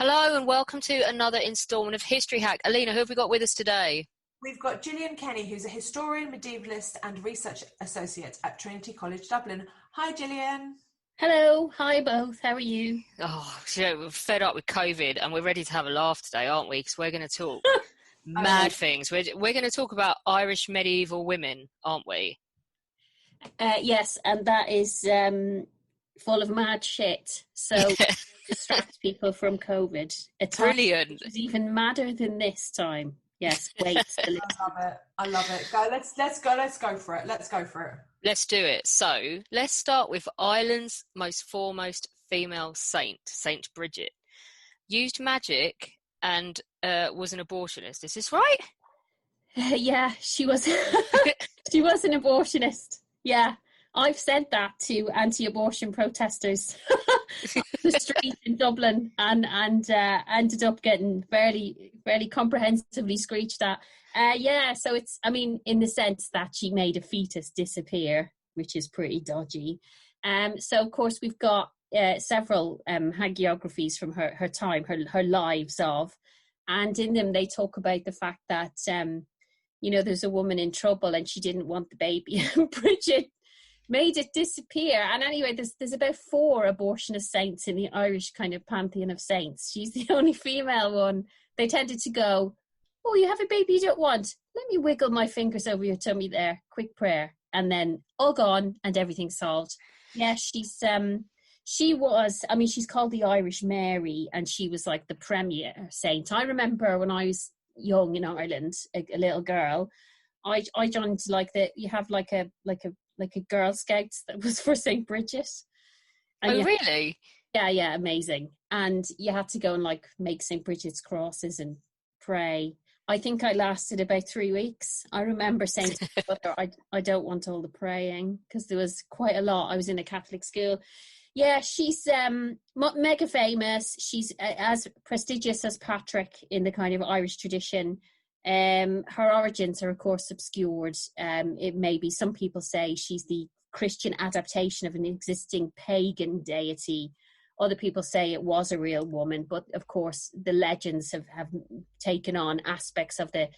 Hello and welcome to another instalment of History Hack. Alina, who have we got with us today? We've got Gillian Kenny, who's a historian, medievalist and research associate at Trinity College Dublin. Hi, Gillian. Hello, hi both, how are you? Oh, we're fed up with COVID and we're ready to have a laugh today, aren't we? Because we're going to talk mad things. We're going to talk about Irish medieval women, aren't we? Yes, and that is full of mad shit. So distract people from COVID. Brilliant. It was even madder than this time. Yes, wait. I love it. Go. Let's go for it. Let's do it. So let's start with Ireland's most foremost female saint, Saint Bridget. Used magic and was an abortionist. Is this right? Yeah, she was. She was an abortionist. Yeah, I've said that to anti-abortion protesters on the street in Dublin, and ended up getting fairly comprehensively screeched at. Yeah, so it's, I mean, in the sense that she made a fetus disappear, which is pretty dodgy. So of course we've got several hagiographies from her time, her lives of, and in them they talk about the fact that there's a woman in trouble and she didn't want the baby. Bridget made it disappear. And anyway, there's about 4 abortionist saints in the Irish kind of pantheon of saints. She's the only female one. They tended to go, oh, you have a baby you don't want? Let me wiggle my fingers over your tummy there. Quick prayer. And then all gone and everything solved. Yeah, she's called the Irish Mary, and she was like the premier saint. I remember when I was young in Ireland, a little girl, I joined you have like a Girl Scouts that was for St. Bridget. And really? Yeah, amazing. And you had to go and make St. Bridget's crosses and pray. I think I lasted about 3 weeks. I remember saying to my mother, I don't want all the praying, because there was quite a lot. I was in a Catholic school. Yeah, she's mega famous. She's as prestigious as Patrick in the kind of Irish tradition. Her origins are, of course, obscured. It may be, some people say she's the Christian adaptation of an existing pagan deity. Other people say it was a real woman, but of course the legends have taken on aspects of the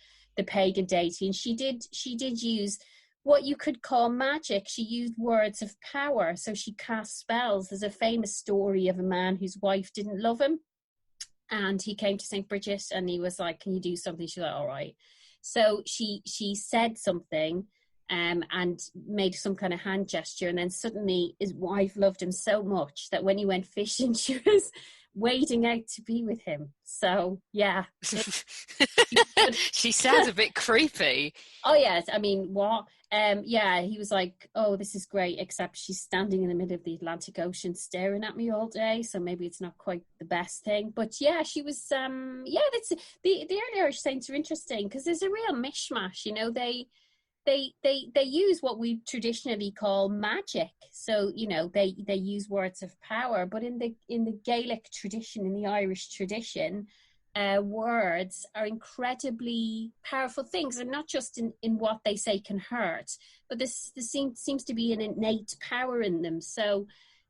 pagan deity. And she did use what you could call magic. She used words of power. So she cast spells. There's a famous story of a man whose wife didn't love him. And he came to St. Bridget and he was like, can you do something? She's like, all right. So she said something and made some kind of hand gesture. And then suddenly his wife loved him so much that when he went fishing, she was wading out to be with him. So, yeah. She sounds a bit creepy. Oh, yes. I mean, what? Yeah, he was like, oh, this is great, except she's standing in the middle of the Atlantic Ocean staring at me all day, so maybe it's not quite the best thing. But yeah, she was, that's the early Irish saints are interesting because there's a real mishmash, They use what we traditionally call magic. So, they use words of power, but in the Gaelic tradition, in the Irish tradition, words are incredibly powerful things, and not just in what they say can hurt, but this seems to be an innate power in them. So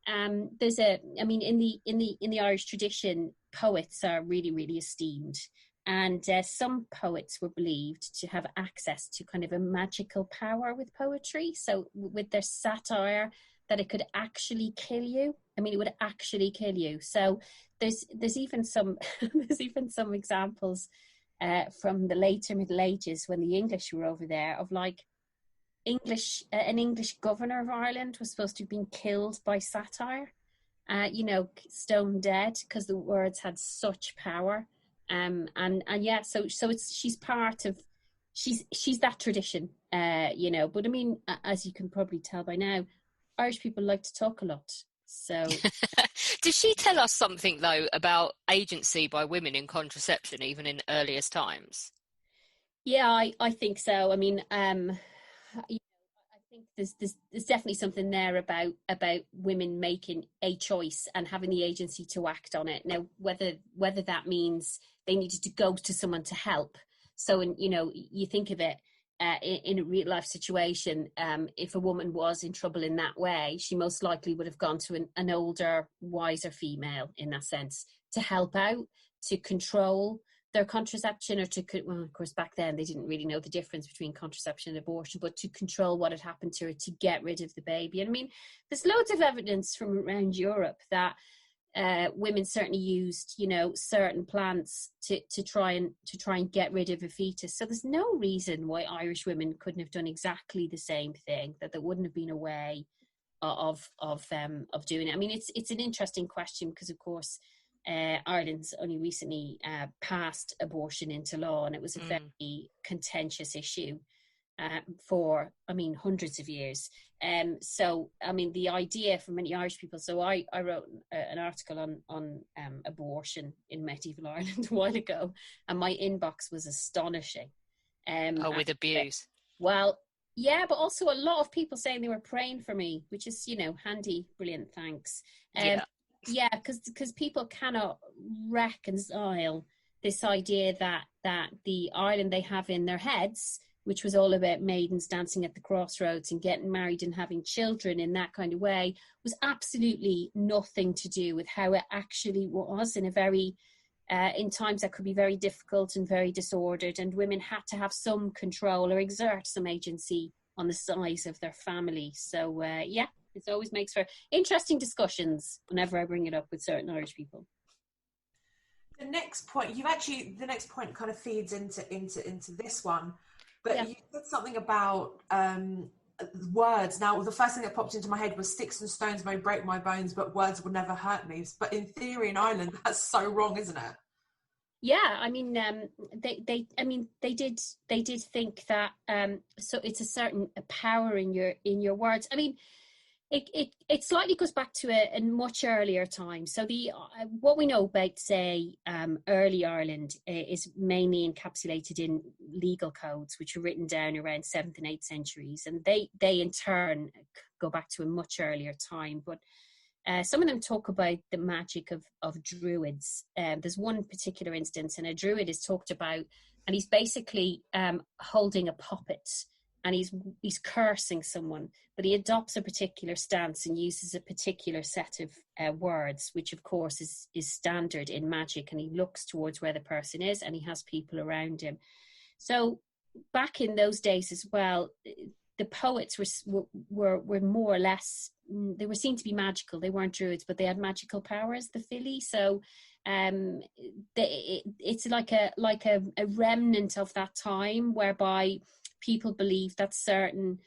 in the Irish tradition, poets are really, really esteemed. And some poets were believed to have access to kind of a magical power with poetry. So with their satire, that it could actually kill you. I mean, it would actually kill you. So there's even some examples from the later Middle Ages when the English were over there of an English governor of Ireland was supposed to have been killed by satire, stone dead, because the words had such power. So she's part of, she's that tradition, but I mean, as you can probably tell by now, Irish people like to talk a lot. So does she tell us something though about agency by women in contraception, even in earliest times? Yeah, I think so. I mean, I think there's definitely something there about women making a choice and having the agency to act on it. Now, whether that means they needed to go to someone to help. So, you think of it, in a real life situation, if a woman was in trouble in that way, she most likely would have gone to an older, wiser female in that sense to help out, to control their contraception, or well, of course, back then they didn't really know the difference between contraception and abortion, but to control what had happened to her, to get rid of the baby. And I mean, there's loads of evidence from around Europe that women certainly used, certain plants to try and get rid of a fetus. So there's no reason why Irish women couldn't have done exactly the same thing. That there wouldn't have been a way of doing it. I mean, it's an interesting question because, of course, Ireland's only recently passed abortion into law, and it was a very contentious issue for, hundreds of years. So, the idea for many Irish people, so I wrote an article on abortion in medieval Ireland a while ago, and my inbox was astonishing. With abuse. Well, yeah, but also a lot of people saying they were praying for me, which is, handy, brilliant, thanks. Yeah, because people cannot reconcile this idea that the Ireland they have in their heads, which was all about maidens dancing at the crossroads and getting married and having children in that kind of way, was absolutely nothing to do with how it actually was in a very, in times that could be very difficult and very disordered, and women had to have some control or exert some agency on the size of their family. So, it always makes for interesting discussions whenever I bring it up with certain Irish people. The next point kind of feeds into this one, but you said something about words. Now, the first thing that popped into my head was sticks and stones may break my bones, but words will never hurt me. But in theory, in Ireland, that's so wrong, isn't it? Yeah, they did think that. So it's a certain power in your words. I mean, it slightly goes back to a much earlier time. So what we know about, say, early Ireland is mainly encapsulated in legal codes, which were written down around 7th and 8th centuries, and they in turn go back to a much earlier time. But some of them talk about the magic of druids. There's one particular instance, and a druid is talked about, and he's basically holding a puppet, and he's cursing someone, but he adopts a particular stance and uses a particular set of words, which of course is standard in magic, and he looks towards where the person is, and he has people around him. So back in those days as well, the poets were more or less, they were seen to be magical. They weren't druids, but they had magical powers, the Fili. So it's like a remnant of that time, whereby people believed that certain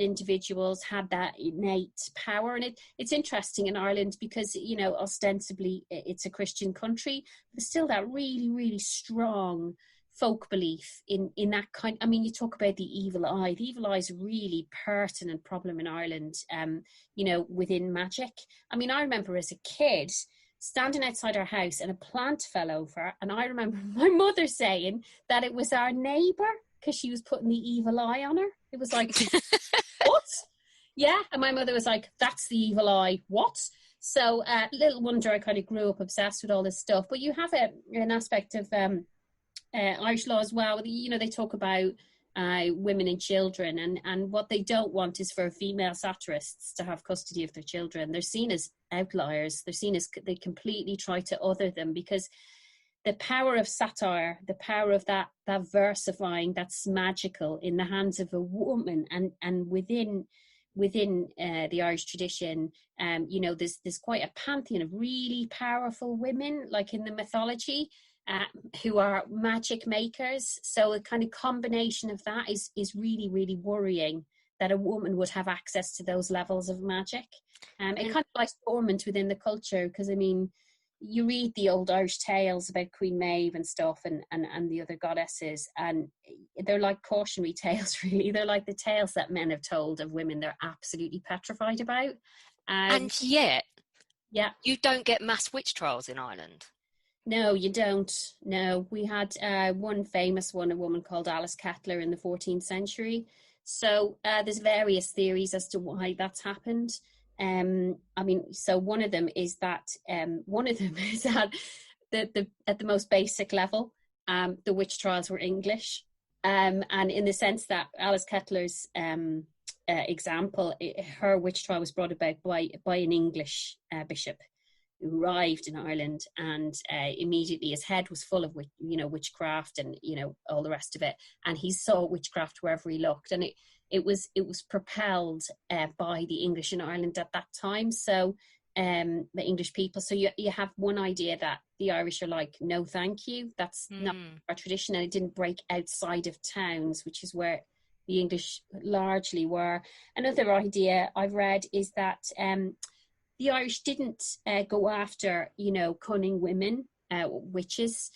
individuals had that innate power. And it's interesting in Ireland because, ostensibly it's a Christian country, but there's still that really, really strong folk belief in that kind. I mean, you talk about the evil eye. The evil eye is a really pertinent problem in Ireland, within magic. I mean, I remember as a kid standing outside our house and a plant fell over, and I remember my mother saying that it was our neighbour because she was putting the evil eye on her. It was like, what? Yeah, and my mother was like, that's the evil eye, what? So little wonder I kind of grew up obsessed with all this stuff. But you have an aspect of Irish law as well. They talk about women and children, and what they don't want is for female satirists to have custody of their children. They're seen as outliers. They're seen as, they completely try to other them, because the power of satire, the power of that versifying, that's magical in the hands of a woman, and within the Irish tradition, there's quite a pantheon of really powerful women, like in the mythology, who are magic makers. So a kind of combination of that is really, really worrying, that a woman would have access to those levels of magic. It kind of lies dormant within the culture, because I mean, you read the old Irish tales about Queen Maeve and stuff, and the other goddesses, and they're like cautionary tales, really. They're like the tales that men have told of women they're absolutely petrified about. And yet, yeah, you don't get mass witch trials in Ireland. No, you don't. No, we had one famous one, a woman called Alice Kettler in the 14th century. So there's various theories as to why that's happened. So one of them is that at the most basic level, the witch trials were English. And in the sense that Alice Kettler's example, her witch trial was brought about by an English bishop who arrived in Ireland, and immediately his head was full of witchcraft and all the rest of it, and he saw witchcraft wherever he looked, and it was propelled by the English in Ireland at that time. So the English people. So you have one idea that the Irish are like, no, thank you. That's not our tradition, and it didn't break outside of towns, which is where the English largely were. Another idea I've read is that the Irish didn't go after, cunning women, witches,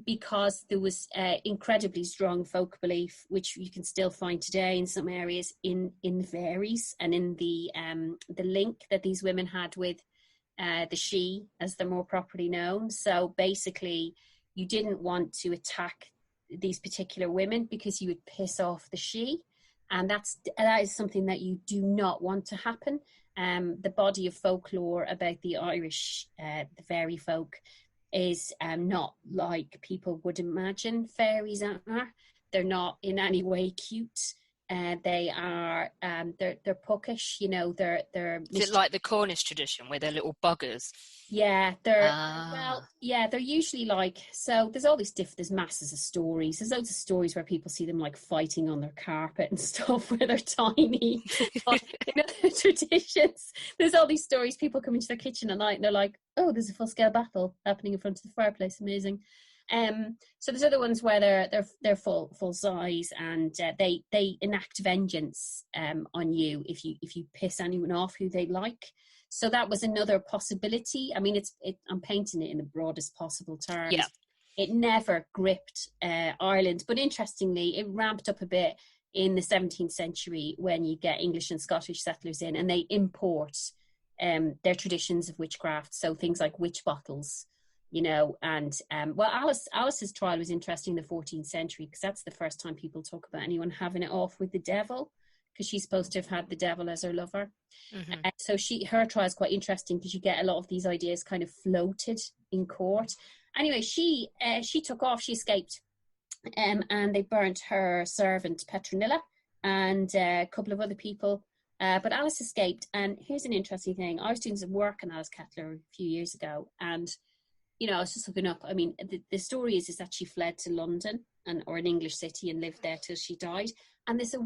because there was incredibly strong folk belief, which you can still find today in some areas, in the fairies and in the link that these women had with the Sidhe, as they're more properly known. So basically, you didn't want to attack these particular women because you would piss off the Sidhe, and that is something that you do not want to happen. The body of folklore about the Irish, the fairy folk, is not like people would imagine fairies are. They're not in any way cute. They are they're puckish, they're Is it like the Cornish tradition where they're little buggers? Yeah, they're usually like, so there's all there's masses of stories. There's loads of stories where people see them like fighting on their carpet and stuff where they're tiny. But in other traditions, there's all these stories, people come into their kitchen at night and they're like, oh, there's a full scale battle happening in front of the fireplace, amazing. So there's other ones where they're full size, and they enact vengeance on you if you piss anyone off who they like. So that was another possibility. I mean, I'm painting it in the broadest possible terms. Yeah. It never gripped Ireland, but interestingly, it ramped up a bit in the 17th century when you get English and Scottish settlers in, and they import their traditions of witchcraft. So things like witch bottles, and Alice's trial was interesting in the 14th century because that's the first time people talk about anyone having it off with the devil, because she's supposed to have had the devil as her lover. Mm-hmm. So her trial is quite interesting because you get a lot of these ideas kind of floated in court. Anyway, she took off, she escaped, and they burnt her servant Petronilla and a couple of other people. But Alice escaped, and here's an interesting thing. I was doing some work on Alice Kettler a few years ago, and I was just looking up. I mean, the story is that she fled to London or an English city and lived there till she died. And there's a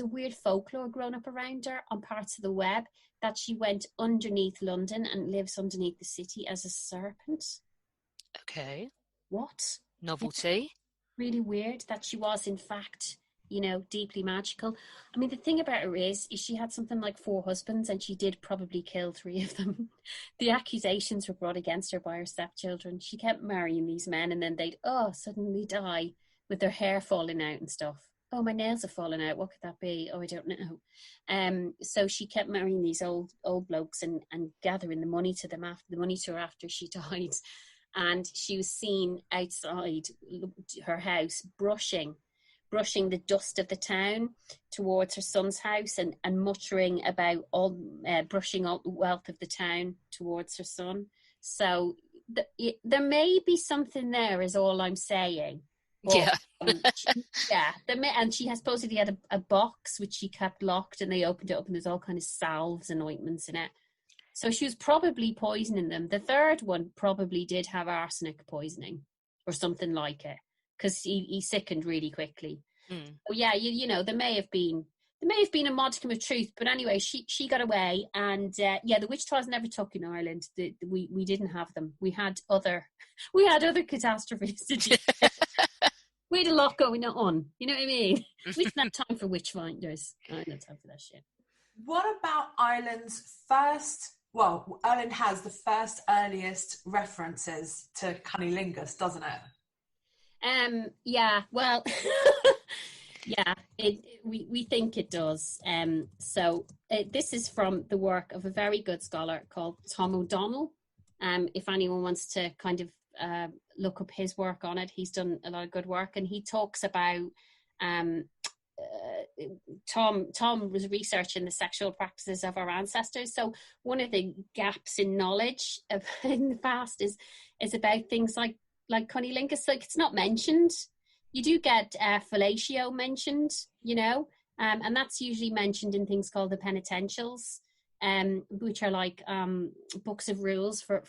weird folklore grown up around her on parts of the web that she went underneath London and lives underneath the city as a serpent. Okay. What? Novelty. It's really weird that she was, in fact, deeply magical. I mean, the thing about her is she had something like 4 husbands, and she did probably kill 3 of them. The accusations were brought against her by her stepchildren. She kept marrying these men, and then they'd suddenly die with their hair falling out and stuff. Oh, my nails are falling out. What could that be? Oh, I don't know. So she kept marrying these old blokes and gathering the money to her after she died. And she was seen outside her house brushing the dust of the town towards her son's house and muttering about brushing all the wealth of the town towards her son. So there may be something there, is all I'm saying. But, and she has supposedly had a box which she kept locked, and they opened it up and there's all kind of salves and ointments in it. So she was probably poisoning them. The third one probably did have arsenic poisoning or something like it, because he sickened really quickly. So yeah, there may have been a modicum of truth, but anyway, she got away, and the witch trials never took in Ireland. We didn't have them. We had other catastrophes. We had a lot going on. You know what I mean? We didn't have time for witchfinders. I don't have time for that shit. What about Ireland's first? Well, Ireland has the first earliest references to cunnilingus, doesn't it? Yeah. Well, yeah. We think it does. So this is from the work of a very good scholar called Tom O'Donnell. If anyone wants to kind of look up his work on it, he's done a lot of good work, and he talks about Tom was researching the sexual practices of our ancestors. So one of the gaps in knowledge in the past is about things like cunnilingus. Like, it's not mentioned, You do get fellatio mentioned, and that's usually mentioned in things called the penitentials, which are like books of rules for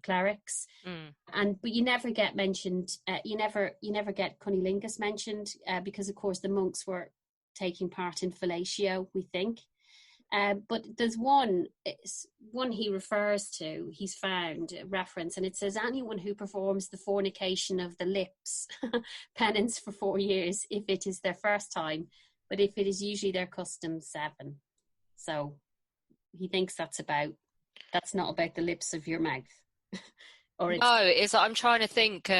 clerics. But you never get mentioned. You never get cunnilingus mentioned because, of course, the monks were taking part in fellatio, we think. But there's one he refers to, he's found a reference, and it says, anyone who performs the fornication of the lips, penance for 4 years if it is their first time, but if it is usually their custom, 7. So he thinks that's not about the lips of your mouth. I'm trying to think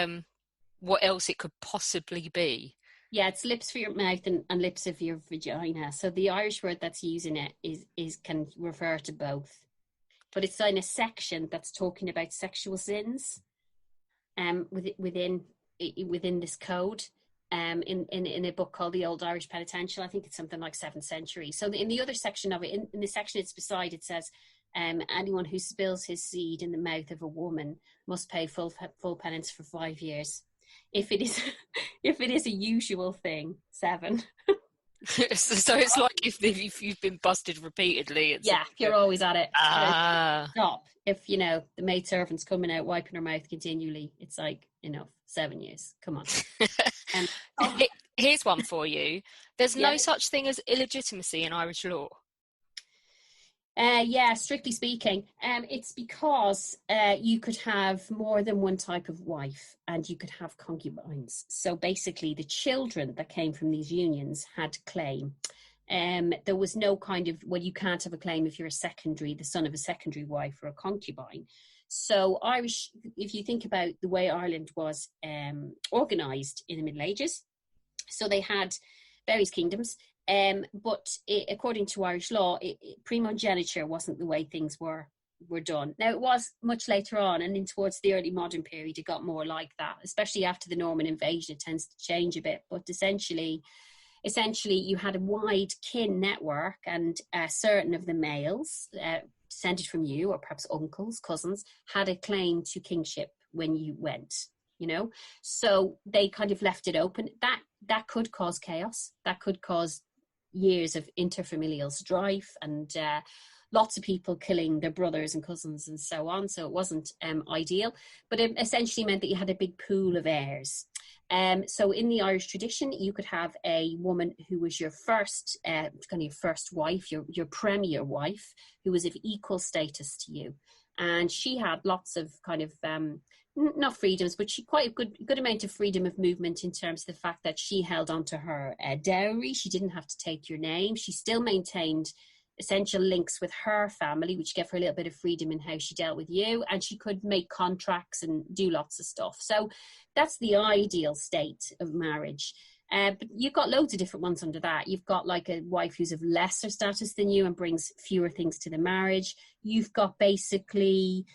what else it could possibly be. Yeah, it's lips for your mouth and lips of your vagina. So the Irish word that's using it is can refer to both. But it's in a section that's talking about sexual sins within this code in a book called The Old Irish Penitential. I think it's something like 7th century. So in the other section of it, in the section it's beside, it says, anyone who spills his seed in the mouth of a woman must pay full penance for 5 years. If it is a usual thing, 7. So it's like if you've been busted repeatedly. You're always at it. Stop. If the maidservant's coming out wiping her mouth continually, it's like, enough, 7 years. Come on. Here's one for you. There's no such thing as illegitimacy in Irish law. Strictly speaking, it's because you could have more than one type of wife and you could have concubines. So basically the children that came from these unions had claim. There was no kind of, you can't have a claim if you're the son of a secondary wife or a concubine. So Irish, if you think about the way Ireland was organised in the Middle Ages, so they had various kingdoms. But according to Irish law, primogeniture wasn't the way things were done. Now, it was much later on, and in towards the early modern period, it got more like that, especially after the Norman invasion. It tends to change a bit, but essentially you had a wide kin network, and certain of the males descended from you, or perhaps uncles, cousins, had a claim to kingship when you went. So they kind of left it open. That could cause chaos. That could cause years of interfamilial strife and lots of people killing their brothers and cousins and so on. So it wasn't ideal, but it essentially meant that you had a big pool of heirs. So in the Irish tradition, you could have a woman who was your first wife, your premier wife, who was of equal status to you. And she had lots of kind of, not freedoms, but she quite a good amount of freedom of movement in terms of the fact that she held onto her dowry. She didn't have to take your name. She still maintained essential links with her family, which gave her a little bit of freedom in how she dealt with you. And she could make contracts and do lots of stuff. So that's the ideal state of marriage. But you've got loads of different ones under that. You've got like a wife who's of lesser status than you and brings fewer things to the marriage. You've got basically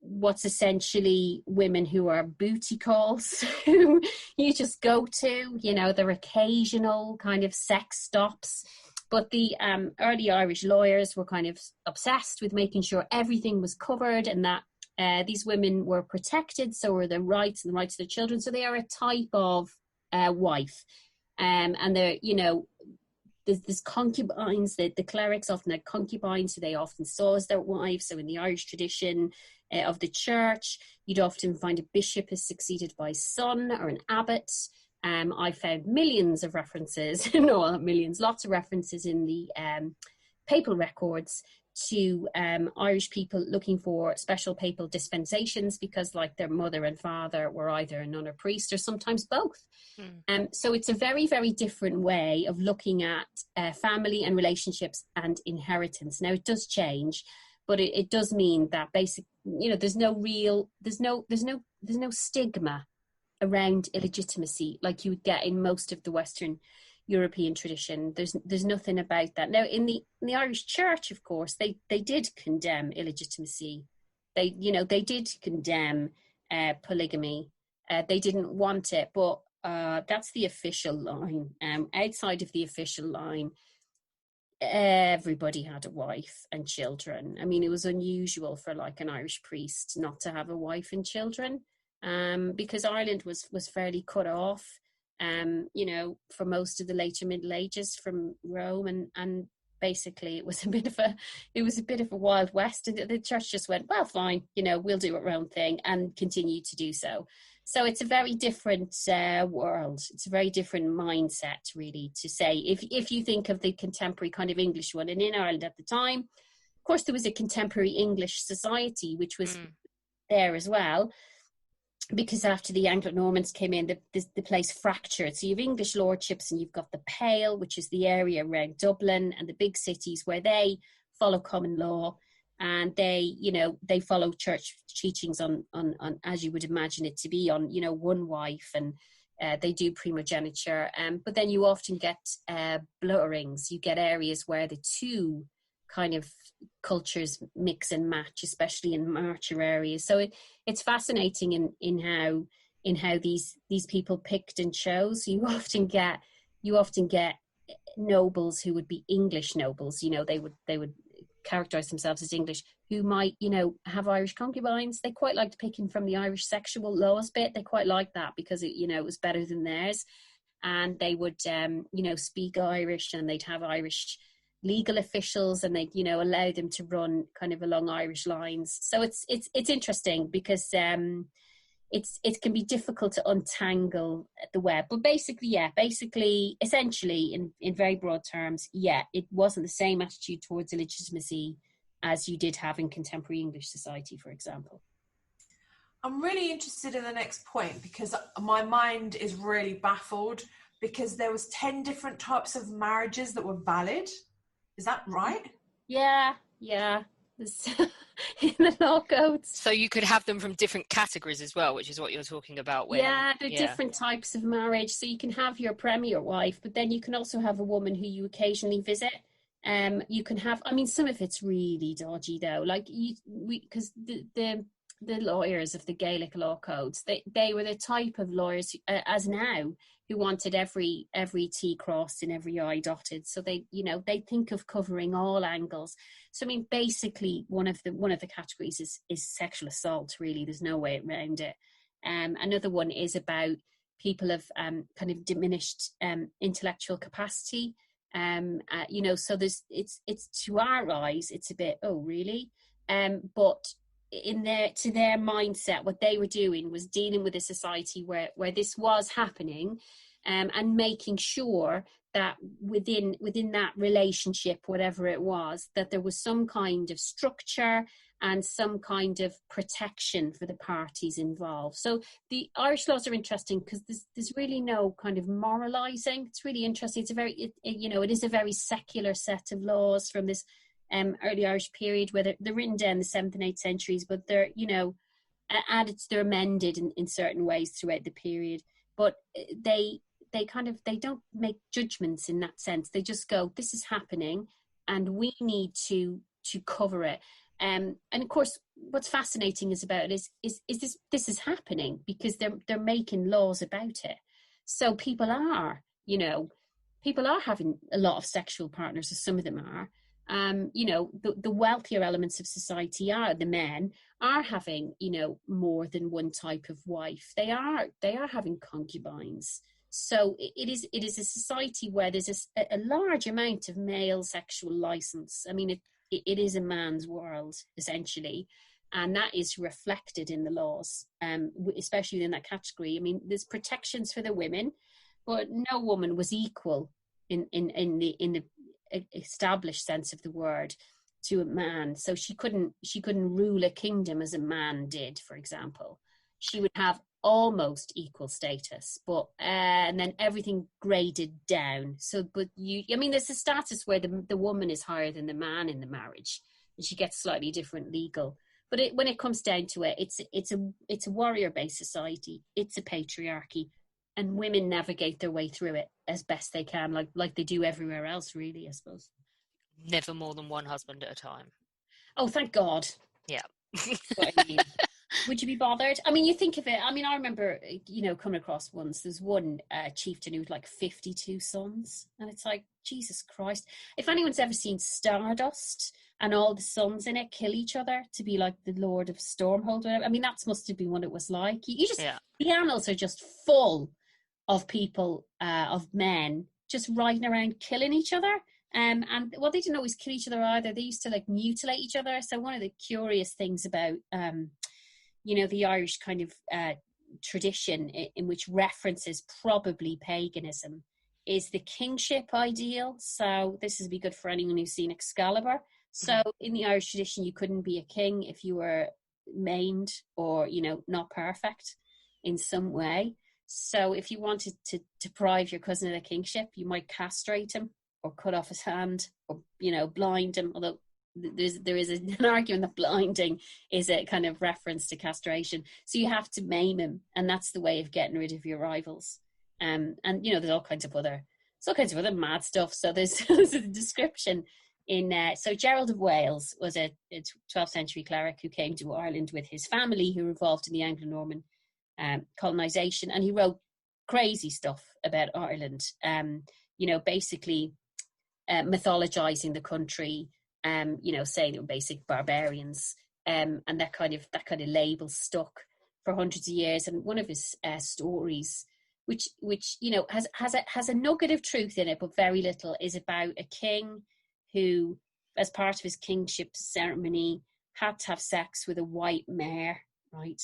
what's essentially women who are booty calls, who you just go to, their occasional kind of sex stops. But the early Irish lawyers were kind of obsessed with making sure everything was covered and that these women were protected, so were their rights and the rights of their children. So they are a type of wife. And they're, there's concubines, the clerics often had concubines, so they often saw as their wives. So in the Irish tradition of the church, you'd often find a bishop is succeeded by a son or an abbot. I found millions of references, no, not millions, lots of references in the papal records to Irish people looking for special papal dispensations because like their mother and father were either a nun or priest or sometimes both. So it's a very, very different way of looking at family and relationships and inheritance. Now it does change, but it does mean that there's no stigma around illegitimacy like you would get in most of the Western European tradition. There's nothing about that. Now in the Irish Church, of course, they did condemn illegitimacy. They did condemn polygamy. They didn't want it, but that's the official line. Outside of the official line, everybody had a wife and children. I mean, it was unusual for like an Irish priest not to have a wife and children, because Ireland was fairly cut off you know, for most of the later Middle Ages from Rome, and basically it was a bit of a Wild West, and the church just went, well, fine, you know, we'll do our own thing, and continue to do so. So it's a very different world. It's a very different mindset, really, to say, if you think of the contemporary kind of English one, and in Ireland at the time, of course, there was a contemporary English society, which was there as well, because after the Anglo-Normans came in, the place fractured. So you have English lordships, and you've got the Pale, which is the area around Dublin and the big cities where they follow common law, and they, you know, they follow church teachings on as you would imagine it to be, on, you know, one wife, and they do primogeniture. But then you often get blurrings. You get areas where the two kind of cultures mix and match, especially in marcher areas. So it's fascinating in how these people picked and chose. You often get nobles who would be English nobles. You know, they would characterize themselves as English, who might, you know, have Irish concubines. They quite liked picking from the Irish sexual laws bit. They quite liked that because it, you know, it was better than theirs. And they would, you know, speak Irish, and they'd have Irish legal officials, and they, you know, allow them to run kind of along Irish lines. So it's interesting because it can be difficult to untangle the web. But basically, essentially, in very broad terms, it wasn't the same attitude towards illegitimacy as you did have in contemporary English society, for example. I'm really interested in the next point, because my mind is really baffled, because there was 10 different types of marriages that were valid. Is that right? Yeah. In the law codes. So you could have them from different categories as well, which is what you're talking about. There are different types of marriage. So you can have your premier wife, but then you can also have a woman who you occasionally visit. You can have, I mean, some of it's really dodgy though. Like because the lawyers of the Gaelic law codes, they were the type of lawyers, as now, who wanted every T crossed and every I dotted. So they, you know, they think of covering all angles. So I mean, basically, one of the categories is sexual assault. Really, there's no way around it. Another one is about people of kind of diminished intellectual capacity. You know, so it's to our eyes, it's a bit, oh really, but to their mindset, what they were doing was dealing with a society where this was happening, and making sure that within that relationship, whatever it was, that there was some kind of structure and some kind of protection for the parties involved. So the Irish laws are interesting because there's really no kind of moralizing. It's really interesting. It's it is a very secular set of laws from this early Irish period, where they're written down in the 7th and 8th centuries, but they're, you know, they're amended in certain ways throughout the period. But they don't make judgments in that sense. They just go, this is happening, and we need to cover it. And of course, what's fascinating about it is this is happening because they're making laws about it. So people are having a lot of sexual partners, as some of them are. You know, the wealthier elements of society the men are having, you know, more than one type of wife. They are having concubines. So it is a society where there's a large amount of male sexual license. I mean, it is a man's world, essentially, and that is reflected in the laws, especially in that category. I mean, there's protections for the women, but no woman was equal in the established sense of the word to a man. So she couldn't rule a kingdom as a man did, for example. She would have almost equal status, but and then everything graded down. So, but there's a status where the woman is higher than the man in the marriage, and she gets slightly different legal. But when it comes down to it, it's a warrior-based society. It's a patriarchy, and women navigate their way through it as best they can, like they do everywhere else, really, I suppose. Never more than one husband at a time. Oh, thank God. Yeah. What I mean. Would you be bothered? I mean, you think of it. I mean, I remember, you know, coming across once, there's one chieftain who had like 52 sons. And it's like, Jesus Christ. If anyone's ever seen Stardust and all the sons in it kill each other to be like the Lord of Stormhold, I mean, that must have been what it was like. You just, the annals are just full of people, of men, just riding around killing each other. And well, they didn't always kill each other either. They used to like mutilate each other. So one of the curious things about, the Irish kind of tradition in which references probably paganism is the kingship ideal. So this would be good for anyone who's seen Excalibur. So in the Irish tradition, you couldn't be a king if you were maimed or, not perfect in some way. So if you wanted to deprive your cousin of the kingship, you might castrate him or cut off his hand or, blind him. Although there is an argument that blinding is a kind of reference to castration. So you have to maim him, and that's the way of getting rid of your rivals. And there's all kinds of other mad stuff. So there's a description in so Gerald of Wales was a 12th century cleric who came to Ireland with his family, who were involved in the Anglo-Norman colonization, and he wrote crazy stuff about Ireland. Basically mythologizing the country, saying they were basic barbarians, and that kind of label stuck for hundreds of years. And one of his stories, which has a nugget of truth in it, but very little, is about a king who, as part of his kingship ceremony, had to have sex with a white mare. Right,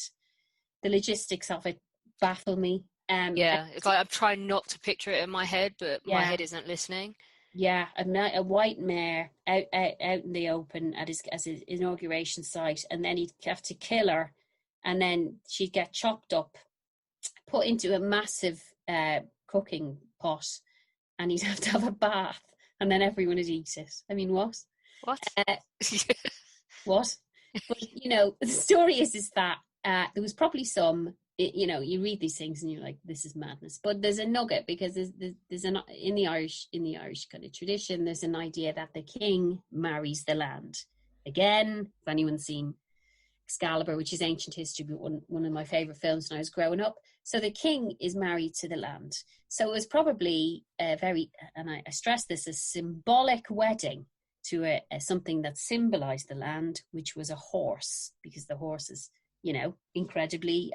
the logistics of it baffle me. It's like I'm trying not to picture it in my head, but my head isn't listening. Yeah, a white mare out in the open at his inauguration site, and then he'd have to kill her, and then she'd get chopped up, put into a massive cooking pot, and he'd have to have a bath, and then everyone would eat it. I mean, what? What? What? But the story is that there was probably some. You read these things and you're like, this is madness. But there's a nugget, because there's in the Irish kind of tradition, there's an idea that the king marries the land. Again, if anyone's seen Excalibur, which is ancient history, but one of my favorite films when I was growing up. So the king is married to the land. So it was probably a very, and I stress this, a symbolic wedding to something that symbolized the land, which was a horse, because the horse is, incredibly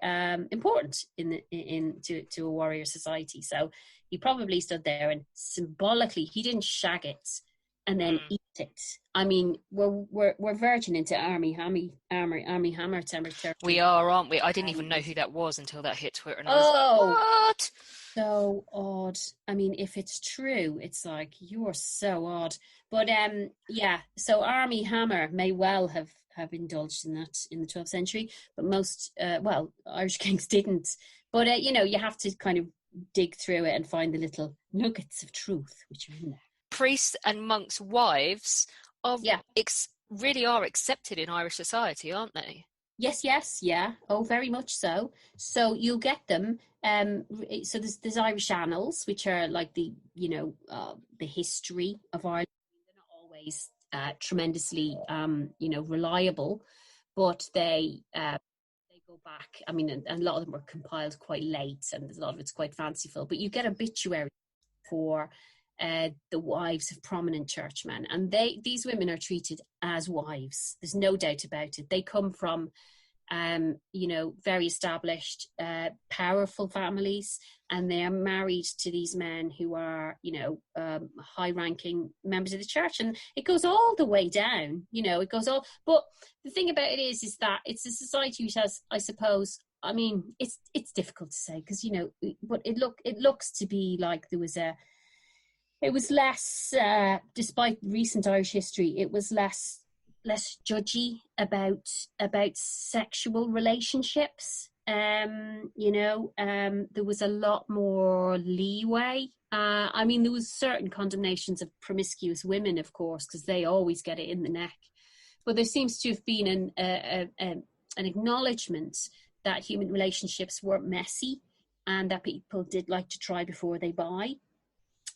important to a warrior society. So he probably stood there and symbolically, he didn't shag it and then eat it. I mean, we're verging into Army Hammer territory. We are, aren't we? I didn't even know who that was until that hit Twitter, and I was like, what? So odd. I mean, if it's true, it's like, you're so odd. But so Army Hammer may well have indulged in that in the 12th century, but most Irish kings didn't. But you have to kind of dig through it and find the little nuggets of truth which are in there. Priests and monks' wives really are accepted in Irish society, aren't they? Yes, yeah. Oh, very much so. So you'll get them. So there's Irish annals, which are like the history of Ireland. They're not always tremendously reliable, but they go back. I mean, and a lot of them were compiled quite late, and a lot of it's quite fanciful. But you get obituaries for the wives of prominent churchmen, and these women are treated as wives. There's no doubt about it. They come from very established, powerful families, and they are married to these men who are, high-ranking members of the church, and it goes all the way down. It goes all. But the thing about it is that it's a society which has, I suppose, I mean, it's difficult to say, because but it looks to be like there was it was less, despite recent Irish history, it was less judgy about sexual relationships. There was a lot more leeway. I mean, there was certain condemnations of promiscuous women, of course, because they always get it in the neck. But there seems to have been an acknowledgement that human relationships were messy, and that people did like to try before they buy.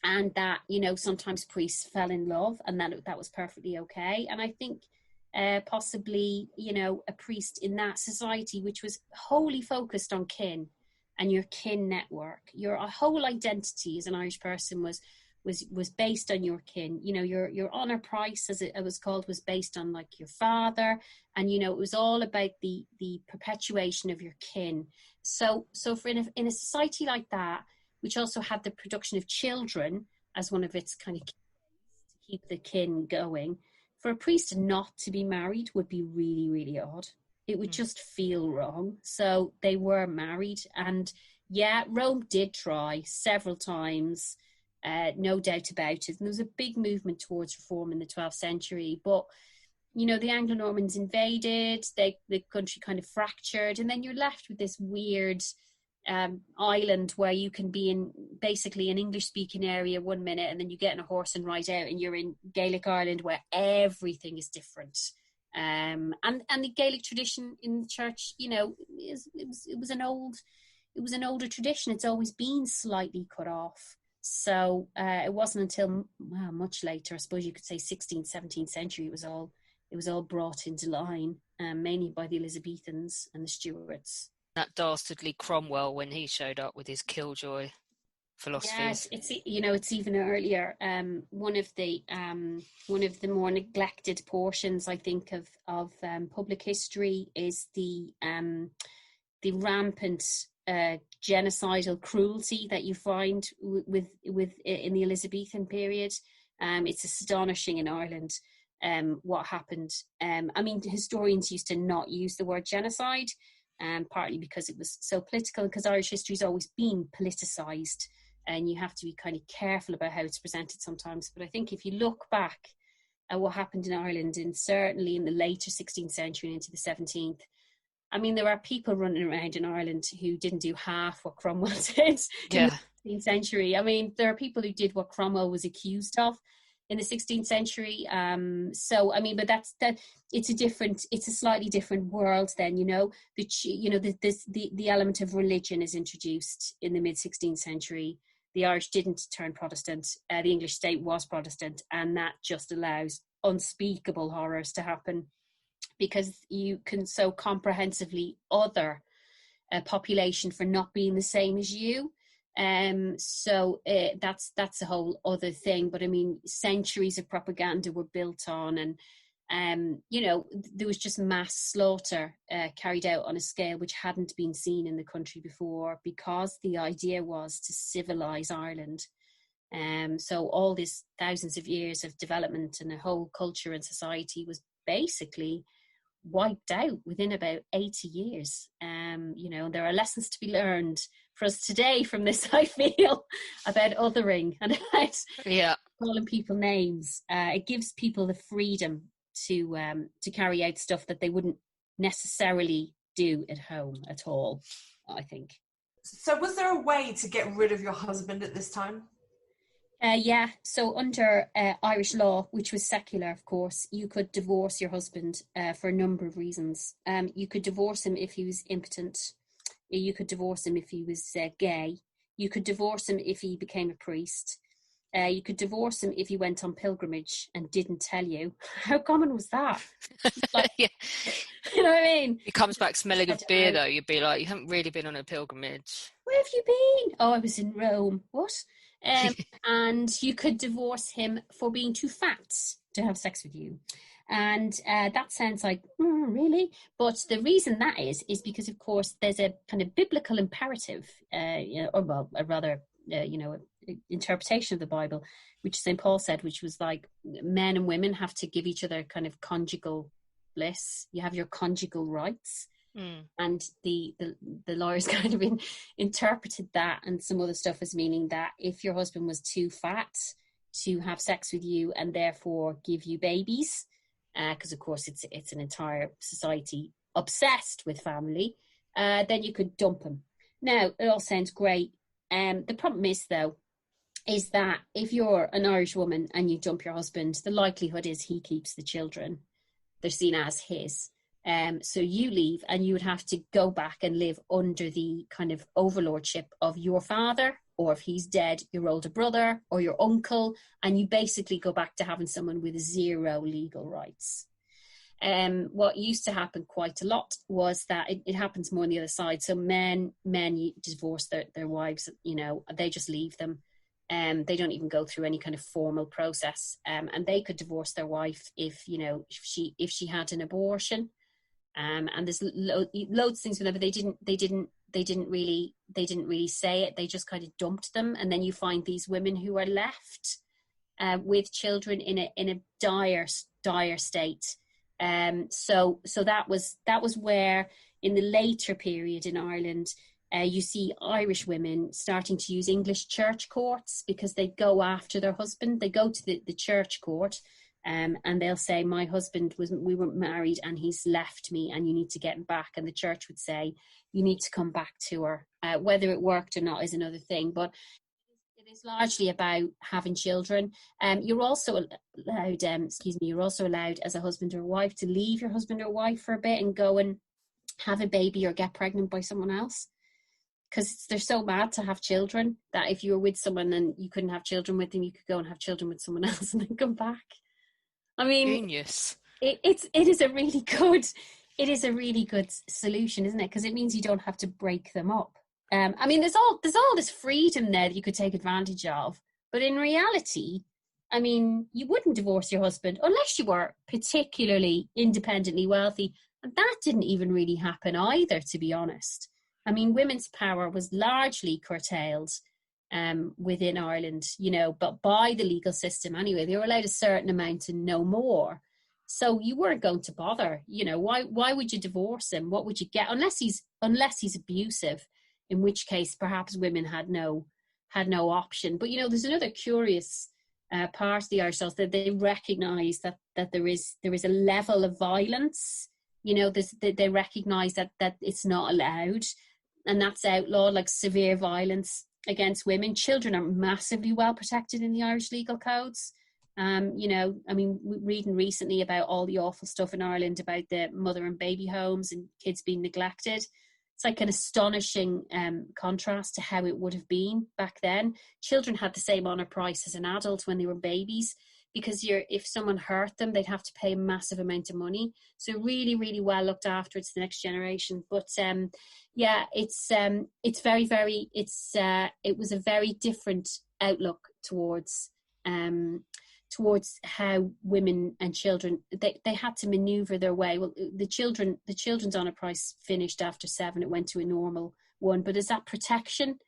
And that, sometimes priests fell in love, and that was perfectly okay. And I think possibly, a priest in that society, which was wholly focused on kin and your kin network, your whole identity as an Irish person was based on your kin. Your honour price, as it was called, was based on like your father, and it was all about the perpetuation of your kin. So for in a society like that, which also had the production of children as one of its kind of keys to keep the kin going. For a priest not to be married would be really, really odd. It would just feel wrong. So they were married. And yeah, Rome did try several times, no doubt about it. And there was a big movement towards reform in the 12th century. But, you know, the Anglo-Normans invaded, the country kind of fractured. And then you're left with this weird island where you can be in basically an English-speaking area one minute, and then you get on a horse and ride out, and you're in Gaelic Ireland where everything is different. And the Gaelic tradition in the church, you know, it was an older tradition. It's always been slightly cut off. So it wasn't until much later, I suppose you could say 16th, 17th century, it was all brought into line, mainly by the Elizabethans and the Stuarts. That dastardly Cromwell, when he showed up with his killjoy philosophies. Yes, it's even earlier. One of the more neglected portions, I think, of public history is the rampant genocidal cruelty that you find with in the Elizabethan period. It's astonishing in Ireland what happened. I mean, historians used to not use the word genocide, partly because it was so political, because Irish history has always been politicised. And you have to be kind of careful about how it's presented sometimes. But I think if you look back at what happened in Ireland, and certainly in the later 16th century and into the 17th, I mean, there are people running around in Ireland who didn't do half what Cromwell did in the 16th century. I mean, there are people who did what Cromwell was accused of in the 16th century. So, I mean, but it's a slightly different world then, you know. The element of religion is introduced in the mid-16th century. The Irish didn't turn Protestant. The English state was Protestant, and that just allows unspeakable horrors to happen, because you can so comprehensively other a population for not being the same as you. So that's a whole other thing. But I mean, centuries of propaganda were built on, and you know, there was just mass slaughter carried out on a scale which hadn't been seen in the country before, because the idea was to civilize Ireland. So all these thousands of years of development and a whole culture and society was basically wiped out within about 80 years. You know, there are lessons to be learned for us today from this, I feel, about othering and about calling people names. It gives people the freedom to carry out stuff that they wouldn't necessarily do at home at all, I think. So was there a way to get rid of your husband at this time? Yeah, so under Irish law, which was secular, of course, you could divorce your husband for a number of reasons. You could divorce him if he was impotent. You could divorce him if he was gay. You could divorce him if he became a priest. You could divorce him if he went on pilgrimage and didn't tell you. How common was that? Like, Yeah. You know what I mean? He comes back smelling of beer, though. You'd be like, you haven't really been on a pilgrimage. Where have you been? Oh, I was in Rome. What? And you could divorce him for being too fat to have sex with you. And that sounds like, really? But the reason that is because, of course, there's a kind of biblical imperative, interpretation of the Bible, which St. Paul said, which was like men and women have to give each other kind of conjugal bliss. You have your conjugal rights. And the lawyers kind of interpreted that and some other stuff as meaning that if your husband was too fat to have sex with you and therefore give you babies, because of course it's an entire society obsessed with family, then you could dump him. Now, it all sounds great. The problem is, though, is that if you're an Irish woman and you dump your husband, the likelihood is he keeps the children. They're seen as his. So you leave and you would have to go back and live under the kind of overlordship of your father, or if he's dead, your older brother or your uncle, and you basically go back to having someone with zero legal rights. What used to happen quite a lot was that it happens more on the other side. So men divorce their wives, you know, they just leave them. They don't even go through any kind of formal process. And they could divorce their wife if she had an abortion. And there's loads of things, whenever they didn't they didn't really say it. They just kind of dumped them, and then you find these women who are left with children in a dire state. So that was where, in the later period in Ireland, you see Irish women starting to use English church courts, because they go after their husband. They go to the church court, and they'll say, my husband we were married and he's left me and you need to get him back. And the church would say, you need to come back to her. Whether it worked or not is another thing, but it is largely about having children. You're also allowed, you're also allowed as a husband or wife to leave your husband or wife for a bit and go and have a baby or get pregnant by someone else. Because they're so mad to have children that if you were with someone and you couldn't have children with them, you could go and have children with someone else and then come back. I mean, genius. It is a really good solution, isn't it? Because it means you don't have to break them up. I mean, there's all this freedom there that you could take advantage of, but in reality, I mean, you wouldn't divorce your husband unless you were particularly independently wealthy, and that didn't even really happen either, to be honest. I mean, women's power was largely curtailed within Ireland, but by the legal system anyway. They were allowed a certain amount and no more. So you weren't going to bother. Why would you divorce him? What would you get? Unless he's abusive, in which case perhaps women had no option. But there's another curious part of the Irish laws, that they recognise that there is a level of violence. They recognise that it's not allowed. And that's outlawed, like severe violence against women. Children are massively well protected in the Irish legal codes. Reading recently about all the awful stuff in Ireland about the mother and baby homes and kids being neglected. It's like an astonishing contrast to how it would have been back then. Children had the same honour price as an adult when they were babies, because if someone hurt them, they'd have to pay a massive amount of money. So really, really well looked after. It's the next generation. But it's very, very. It was a very different outlook towards how women and children they had to maneuver their way. Well, the children's honour price finished after 7. It went to a normal one. But is that protection?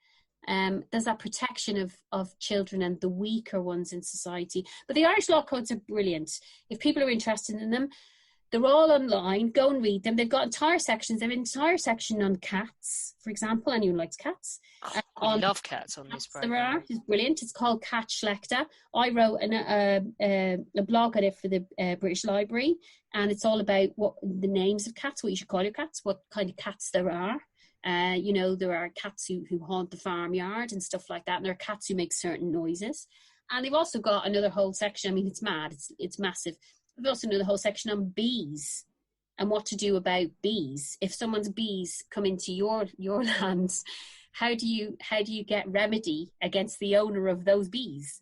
There's that protection of children and the weaker ones in society. But the Irish law codes are brilliant. If people are interested in them, they're all online. Go and read them. They've got entire sections. They have an entire section on cats, for example. Anyone likes cats? I love cats on this program. It's brilliant. It's called Cat Schlechter. I wrote a blog on it for the British Library, and it's all about what the names of cats, what you should call your cats, what kind of cats there are. There are cats who haunt the farmyard and stuff like that, and there are cats who make certain noises. And they've also got another whole section. I mean, it's mad. It's massive. They've also another whole section on bees and what to do about bees. If someone's bees come into your lands, how do you get remedy against the owner of those bees?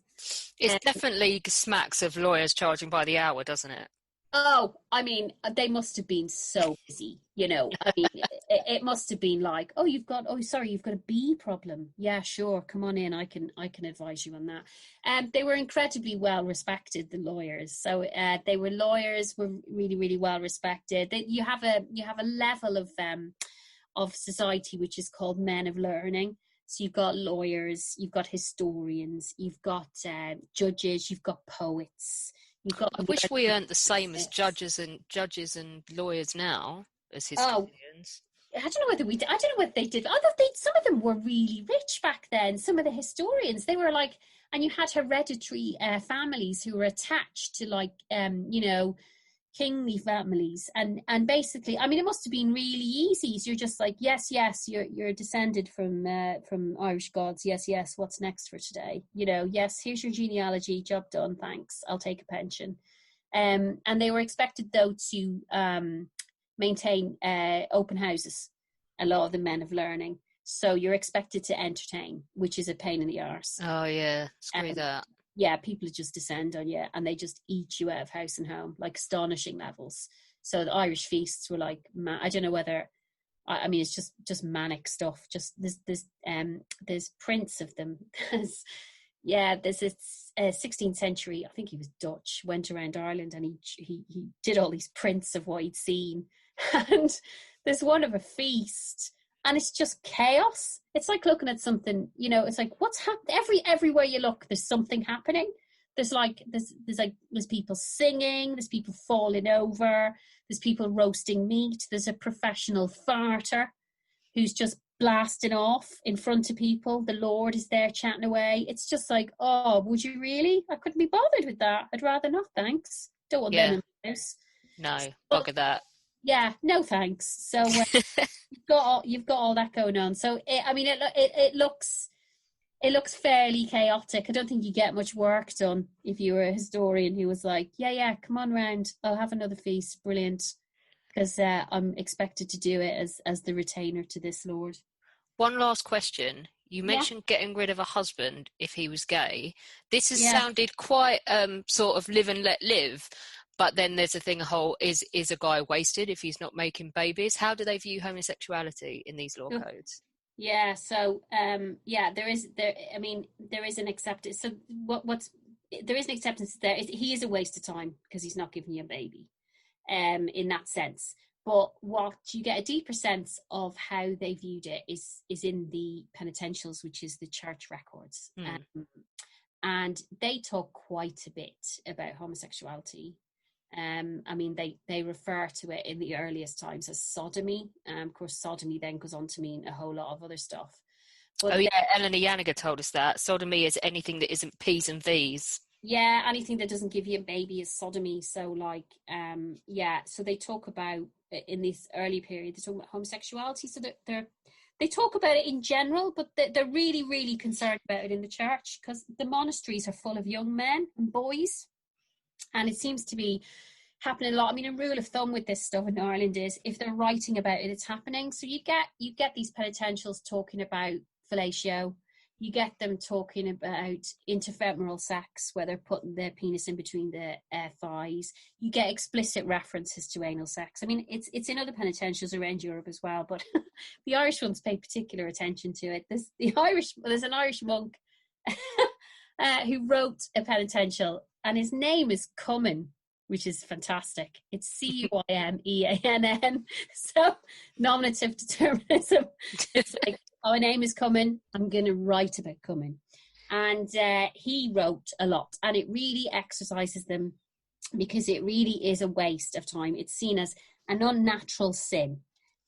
It definitely smacks of lawyers charging by the hour, doesn't it? Oh, I mean, they must have been so busy, I mean, it must have been like, you've got a bee problem. Yeah, sure. Come on in. I can advise you on that. They were incredibly well respected, the lawyers. So lawyers were really, really well respected. You have a level of society which is called men of learning. So you've got lawyers, you've got historians, you've got judges, you've got poets. I wish we earned the same as judges and lawyers now as historians. I don't know whether they did. Some of them were really rich back then. Some of the historians, they were like, and you had hereditary families who were attached to kingly families, and basically, I mean, it must have been really easy. So you're just like, yes, you're descended from Irish gods. Yes, what's next for today? Yes, here's your genealogy. Job done. Thanks. I'll take a pension. And they were expected though to maintain open houses. A lot of the men of learning. So you're expected to entertain, which is a pain in the arse. Oh yeah, screw that. Yeah, people just descend on you and they just eat you out of house and home, like astonishing levels. So the Irish feasts were like, I don't know whether, I mean, it's just manic stuff. Just there's prints of them. There's this 16th century, I think he was Dutch, went around Ireland and he did all these prints of what he'd seen. And there's one of a feast and it's just chaos. It's like looking at something, you know, it's like, what's happening? Everywhere you look, there's something happening. There's people singing, there's people falling over, there's people roasting meat, there's a professional farter who's just blasting off in front of people. The Lord is there chatting away. It's just like, oh, would you really? I couldn't be bothered with that. I'd rather not, thanks. Don't want them in my house. No, bugger that. Yeah, no thanks. So you've got all that going on. So it looks fairly chaotic. I don't think you get much work done if you were a historian who was like, yeah, come on round, I'll have another feast, brilliant, because I'm expected to do it as the retainer to this lord. One last question. You mentioned getting rid of a husband if he was gay. This has sounded quite sort of live and let live, but then there's a thing, is a guy wasted if he's not making babies? How do they view homosexuality in these law codes? Yeah, so there is an acceptance. So there is an acceptance there. He is a waste of time because he's not giving you a baby, in that sense. But what you get a deeper sense of how they viewed it is in the penitentials, which is the church records, and they talk quite a bit about homosexuality. They refer to it in the earliest times as sodomy. Of course, sodomy then goes on to mean a whole lot of other stuff. But Eleanor Yanniger told us that sodomy is anything that isn't P's and V's. Yeah, anything that doesn't give you a baby is sodomy. So so they talk about, in this early period, they talk about homosexuality. So they talk about it in general, but they're really, really concerned about it in the church because the monasteries are full of young men and boys. And it seems to be happening a lot. I mean, a rule of thumb with this stuff in Ireland is if they're writing about it, it's happening. So you get these penitentials talking about fellatio. You get them talking about interfemoral sex, where they're putting their penis in between the thighs. You get explicit references to anal sex. I mean, it's in other penitentials around Europe as well, but the Irish ones pay particular attention to it. There's an Irish monk who wrote a penitential, and his name is Cummin, which is fantastic. It's Cuymeann. So nominative determinism. It's like, my name is Cummin, I'm going to write about Cummin. And he wrote a lot, and it really exercises them because it really is a waste of time. It's seen as an unnatural sin.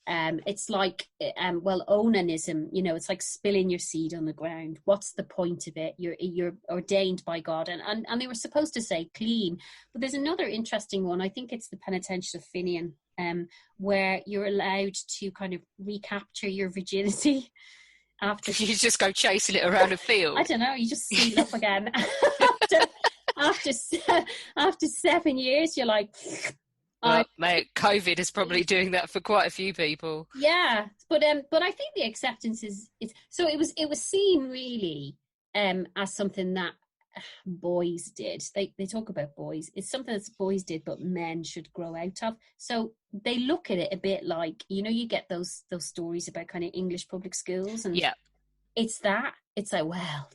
It's like, onanism, it's like spilling your seed on the ground. What's the point of it? You're ordained by God. And they were supposed to say clean. But there's another interesting one. I think it's the Penitential of Finian, where you're allowed to kind of recapture your virginity after you just go chasing it around a field. I don't know, you just seal up again. after 7 years, you're like, mate, COVID is probably doing that for quite a few people. Yeah, but I think the acceptance is it was seen really as something that boys did. They talk about boys. It's something that boys did, but men should grow out of. So they look at it a bit like, you get those stories about kind of English public schools, and it's that. It's like, well,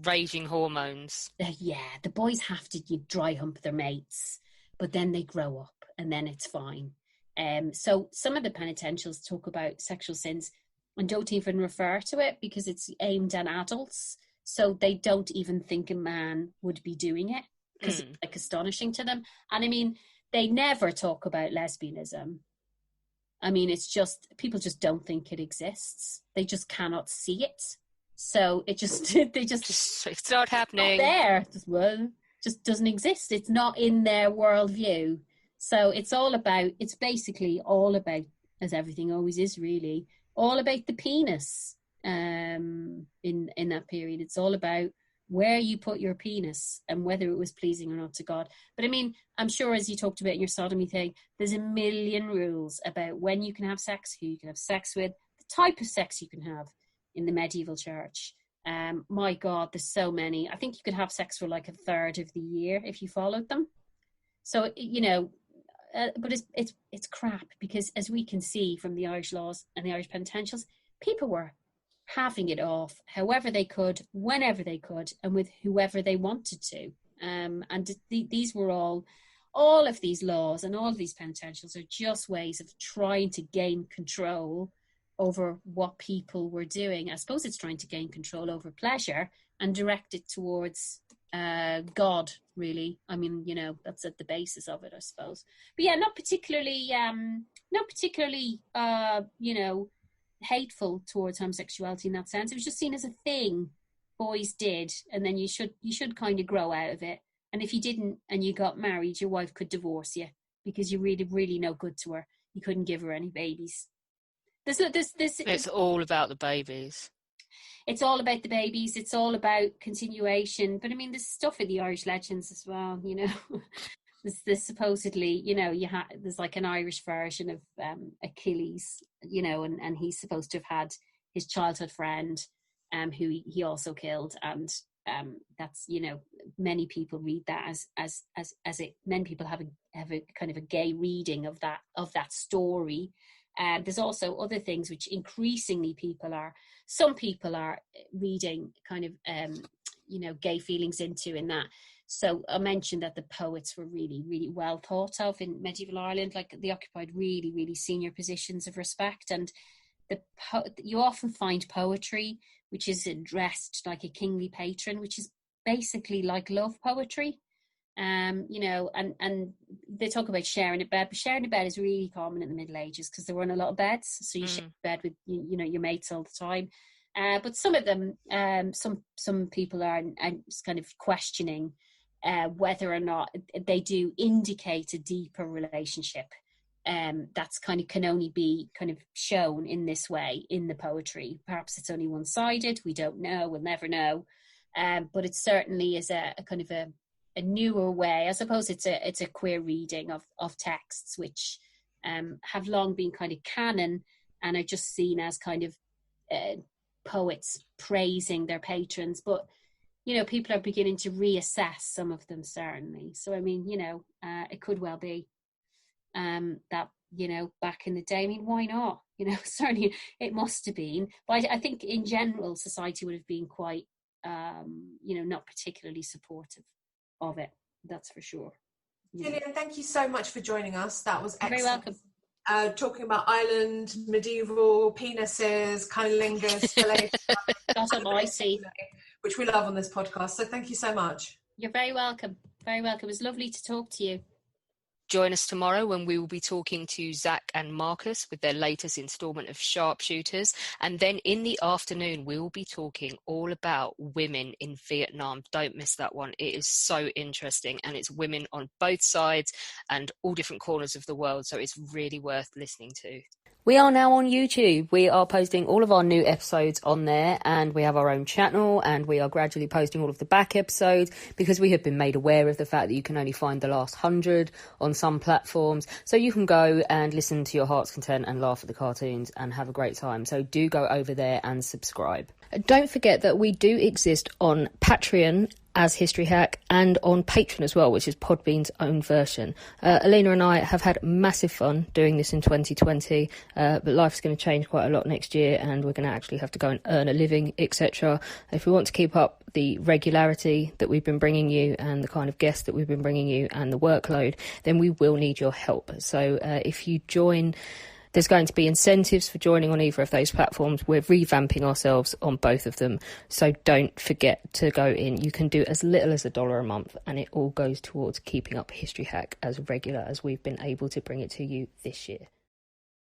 raging hormones. The boys have to dry hump their mates, but then they grow up, and then it's fine. So some of the penitentials talk about sexual sins and don't even refer to it because it's aimed at adults. So they don't even think a man would be doing it because it's like astonishing to them. And I mean, they never talk about lesbianism. I mean, it's just, people just don't think it exists. They just cannot see it. So it just, it's not happening. Not there. Just doesn't exist. It's not in their worldview. So it's basically all about, as everything always is really, all about the penis in that period. It's all about where you put your penis and whether it was pleasing or not to God. But I mean, I'm sure as you talked about in your sodomy thing, there's a million rules about when you can have sex, who you can have sex with, the type of sex you can have in the medieval church. My God, there's so many. I think you could have sex for like a third of the year if you followed them. So, but it's crap because, as we can see from the Irish laws and the Irish penitentials, people were having it off however they could, whenever they could, and with whoever they wanted to. And these were all of these laws and all of these penitentials are just ways of trying to gain control over what people were doing. I suppose it's trying to gain control over pleasure and direct it towards God, really. I mean, that's at the basis of it, I suppose. But yeah, not particularly, hateful towards homosexuality in that sense. It was just seen as a thing boys did, and then you should kind of grow out of it. And if you didn't and you got married, your wife could divorce you because you're really, really no good to her. You couldn't give her any babies. It's all about the babies. It's all about the babies. It's all about continuation. But I mean, there's stuff in the Irish legends as well. There's supposedly, there's like an Irish version of Achilles, and he's supposed to have had his childhood friend, who he also killed, and that's, many people read that as it. Many people have a kind of a gay reading of that story. There's also other things which increasingly some people are reading kind of gay feelings into in that. So I mentioned that the poets were really, really well thought of in medieval Ireland. Like, they occupied really, really senior positions of respect, and you often find poetry which is addressed like a kingly patron, which is basically like love poetry. And they talk about sharing a bed, but sharing a bed is really common in the Middle Ages because there weren't a lot of beds, so you share a bed with your mates all the time. But some of them, some people are kind of questioning whether or not they do indicate a deeper relationship. That's kind of can only be kind of shown in this way in the poetry. Perhaps it's only one-sided. We don't know. We'll never know. But it certainly is a kind of a newer way. I suppose it's a queer reading of texts which have long been kind of canon and are just seen as kind of poets praising their patrons. But people are beginning to reassess some of them, certainly. So I mean, it could well be that back in the day. I mean, why not? Certainly it must have been. But I think in general society would have been quite not particularly supportive of it, that's for sure. Gillian, thank you so much for joining us. That was excellent. You're very welcome. Talking about Ireland, medieval, penises, cunnilingus, which we love on this podcast. So thank you so much. You're very welcome. Very welcome. It was lovely to talk to you. Join us tomorrow when we will be talking to Zach and Marcus with their latest instalment of Sharpshooters. And then in the afternoon, we will be talking all about women in Vietnam. Don't miss that one. It is so interesting, and it's women on both sides and all different corners of the world. So it's really worth listening to. We are now on YouTube. We are posting all of our new episodes on there, and we have our own channel, and we are gradually posting all of the back episodes because we have been made aware of the fact that you can only find the last 100 on some platforms. So you can go and listen to your heart's content and laugh at the cartoons and have a great time. So do go over there and subscribe. Don't forget that we do exist on Patreon as History Hack and on Patreon as well, which is Podbean's own version. Alina and I have had massive fun doing this in 2020, but life's going to change quite a lot next year, and we're going to actually have to go and earn a living, etc. If we want to keep up the regularity that we've been bringing you and the kind of guests that we've been bringing you and the workload, then we will need your help. So if you join, there's going to be incentives for joining on either of those platforms. We're revamping ourselves on both of them. So don't forget to go in. You can do as little as $1 a month, and it all goes towards keeping up History Hack as regular as we've been able to bring it to you this year.